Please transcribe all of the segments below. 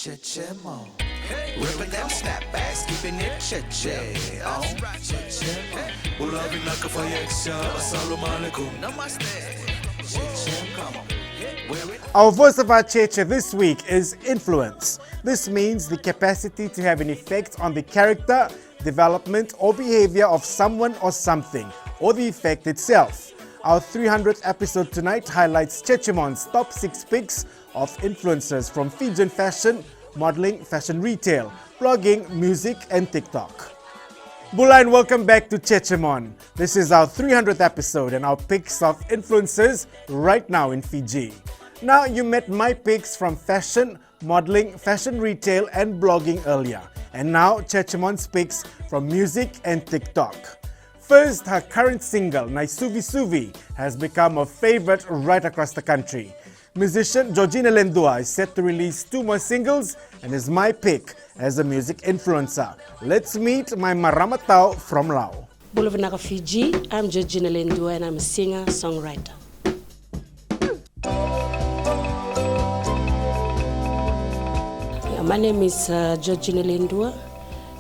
Jejemon. Ripping them snapbacks, keeping it Jejemon. Jejemon. Ulabi naka fayeksha, assalamu alaikum. Namaste. Jejemon. Our voice of our Cheche this week is influence. This means the capacity to have an effect on the character, development or behavior of someone or something, or the effect itself. Our 300th episode tonight highlights Jejemon's top 6 picks of influencers from Fijian fashion, modeling, fashion retail, blogging, music and TikTok. Bula and welcome back to Jejemon. This is our 300th episode and our picks of influencers right now in Fiji. Now you met my picks from fashion, modeling, fashion retail and blogging earlier. And now Jejemon's picks from music and TikTok. First, her current single, Nayavusoata, has become a favorite right across the country. Musician Georgina Ledua is set to release 2 more singles and is my pick as a music influencer. Let's meet my Maramatao from Lao. Bulavinaka Fiji, I'm Georgina Ledua and I'm a singer-songwriter. My name is Georgina Ledua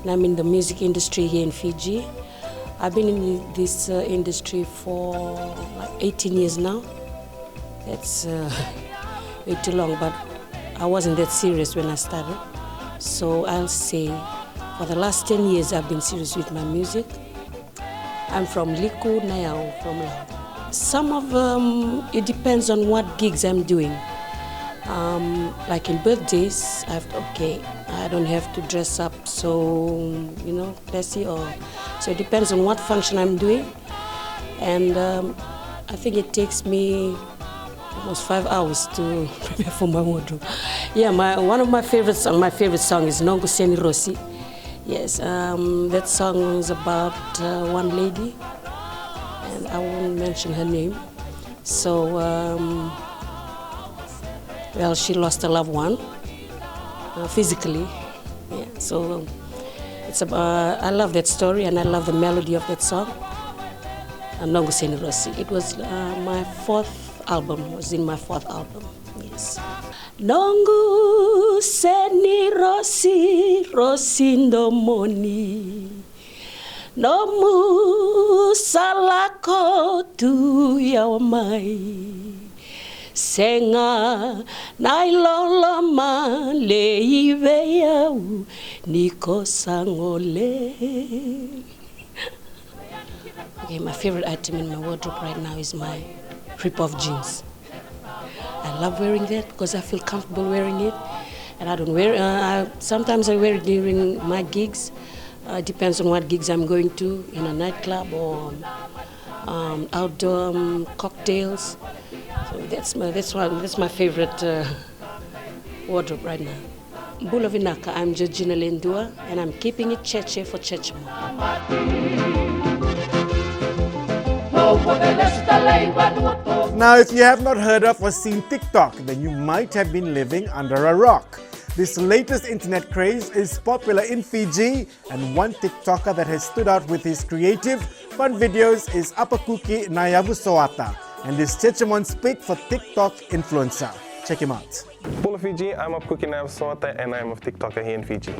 and I'm in the music industry here in Fiji. I've been in this industry for like 18 years now. That's way too long, but I wasn't that serious when I started. So I'll say for the last 10 years I've been serious with my music. I'm from Liku, Nayau, from Lao. Some of them, it depends on what gigs I'm doing. Like in birthdays, I don't have to dress up so, classy so it depends on what function I'm doing. And I think it takes me almost 5 hours to prepare for my wardrobe. Yeah, one of my favorite song is Nongo Seni Rossi. Yes, that song is about one lady, and I won't mention her name. So, she lost a loved one physically. Yeah, so it's about, I love that story and I love the melody of that song. Nongo Seni Rossi. It was my 4th album. Was in my 4th album. Yes. Nongo Seni Rossi, Rosindo Moni. Nomu salako tu yawamai. Senga nailoloma leiveyau niko sangole. Okay, my favorite item in my wardrobe right now is my rip-off jeans. I love wearing that because I feel comfortable wearing it, and I don't wear. Sometimes I wear it during my gigs. Depends on what gigs I'm going to, in a nightclub or outdoor cocktails. So that's my favorite wardrobe right now. Bulavinaka, I'm Georgina Ledua, and I'm keeping it Cheche for Jejemon. Now, if you have not heard of or seen TikTok, then you might have been living under a rock. This latest internet craze is popular in Fiji, and one TikToker that has stood out with his creative, fun videos is Apakuki Nayavusoata, and is Jejemon's pick for TikTok influencer. Check him out. Bula Fiji, I'm Apakuki Nayavusoata and I'm a TikToker here in Fiji.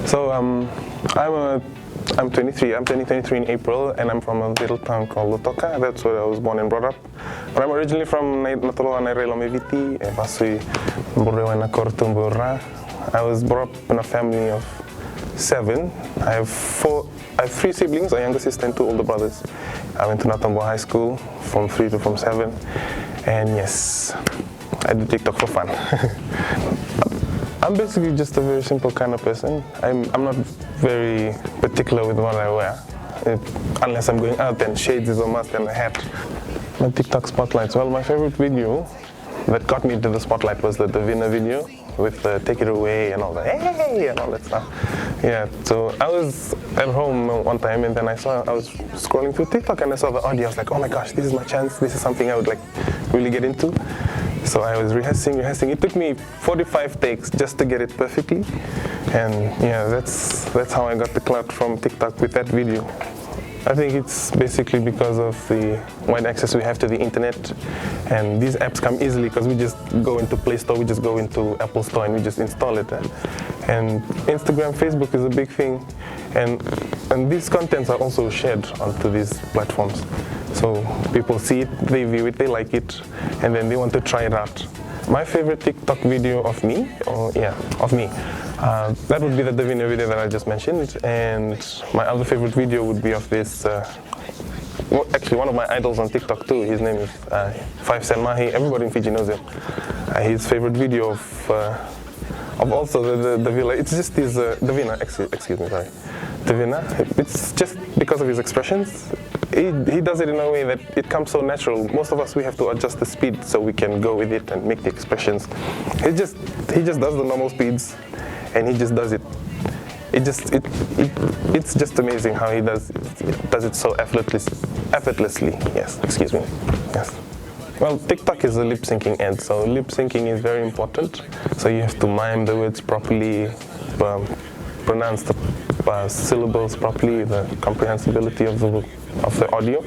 So I'm 23. I'm turning 23 in April, and I'm from a little town called Lutoka. That's where I was born and brought up. But I'm originally from Nataloa Nairelo Meviti, Pasui Burrewana Kortumbura. I was brought up in a family of 7. I have 3 siblings, a younger sister and 2 older brothers. I went to Natambo High School from 3 to from 7. And yes, I do TikTok for fun. I'm basically just a very simple kind of person. I'm not very particular with what I wear. Unless I'm going out, then shades is a must and a hat. My TikTok spotlights. Well, my favorite video that got me into the spotlight was the Davina video with the Take It Away and all that, hey, and all that stuff. Yeah, so I was at home one time and then I was scrolling through TikTok and I saw the audio. I was like, oh my gosh, this is my chance. This is something I would like really get into. So I was rehearsing. It took me 45 takes just to get it perfectly. And yeah, that's how I got the clout from TikTok with that video. I think it's basically because of the wide access we have to the internet, and these apps come easily because we just go into Play Store, we just go into Apple Store and we just install it. And Instagram, Facebook is a big thing, and these contents are also shared onto these platforms. So people see it, they view it, they like it, and then they want to try it out. My favorite TikTok video of me, that would be the Davina video that I just mentioned, and my other favorite video would be of this, actually one of my idols on TikTok too. His name is Five Senmahi. Everybody in Fiji knows him. His favorite video of also the villa. It's just his Davina. Excuse me, sorry, Davina. It's just because of his expressions. He does it in a way that it comes so natural. Most of us, we have to adjust the speed so we can go with it and make the expressions. He just does the normal speeds, and he just does it. It's just amazing how he does it so effortlessly. Yes, excuse me. Yes. Well, TikTok is a lip syncing ad, so lip syncing is very important. So you have to mime the words properly, pronounce the syllables properly, the comprehensibility of the audio.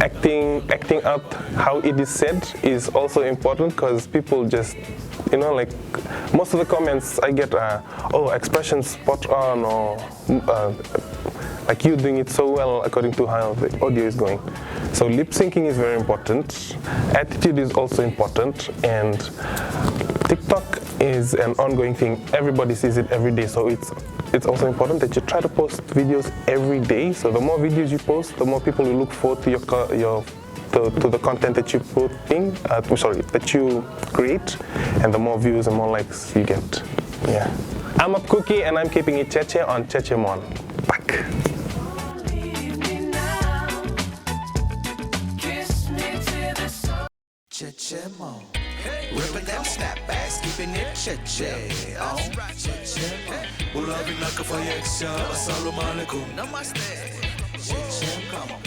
Acting up how it is said is also important, because people just, like most of the comments I get are, oh, expressions spot on, or like you doing it so well according to how the audio is going. So lip syncing is very important. Attitude is also important, and TikTok is an ongoing thing. Everybody sees it every day, so it's also important that you try to post videos every day. So the more videos you post, the more people will look forward to to the content that you that you create, and the more views and more likes you get. Yeah. I'm Apakuki, and I'm keeping it Cheche on Jejemon. Back. Jejemon. Ripping them snapbacks, keeping it cheche. Jejemon. Ulavi naka for yaksha. Assalamu alaikum. Namaste. Jejemon. Come on.